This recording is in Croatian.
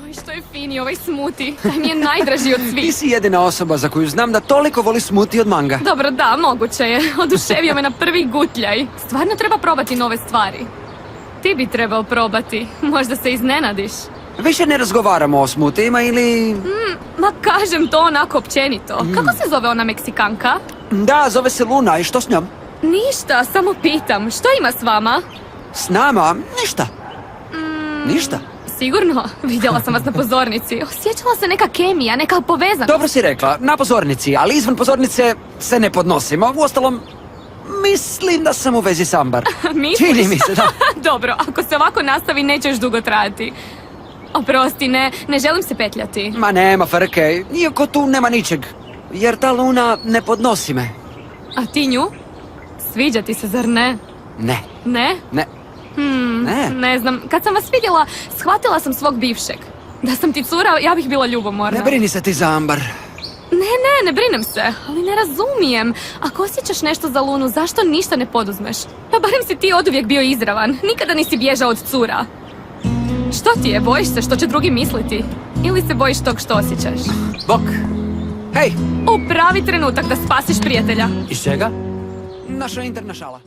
Oj, što je fini ovaj smuti. Taj mi je najdraži od svih. Ti si jedina osoba za koju znam da toliko voli smuti od manga. Dobro, da, moguće je. Oduševio me na prvi gutljaj. Stvarno treba probati nove stvari. Ti bi trebao probati. Možda se iznenadiš. Više ne razgovaramo o smutijima ili... Ma kažem to onako općenito. Kako se zove ona Meksikanka? Da, zove se Luna i što s njom? Ništa, samo pitam. Što ima s vama? S nama? Ništa. Ništa. Sigurno, vidjela sam vas na pozornici. Osjećala se neka kemija, neka povezanost. Dobro si rekla, na pozornici, ali izvan pozornice se ne podnosimo. Uostalom, mislim da sam u vezi s Ambar. Misliš? Čini mi se, da. Dobro, ako se ovako nastavi, nećeš dugo trajati. Oprosti, ne želim se petljati. Ma nema frke, iako tu nema ničeg. Jer ta Luna ne podnosi me. A ti nju? Sviđa ti se, zar ne? Ne. Ne? Ne. Ne. Ne znam, kad sam vas vidjela, shvatila sam svog bivšeg. Da sam ti cura, ja bih bila ljubomorna. Ne brini se ti za Ambar. Ne brinem se, ali ne razumijem. Ako osjećaš nešto za Lunu, zašto ništa ne poduzmeš? Pa barem si ti oduvijek bio izravan, nikada nisi bježao od cura. Što ti je, bojiš se što će drugi misliti? Ili se bojiš tog što osjećaš? Bok. Hej. U pravi trenutak da spasiš prijatelja. Iz čega? Naša interna šala.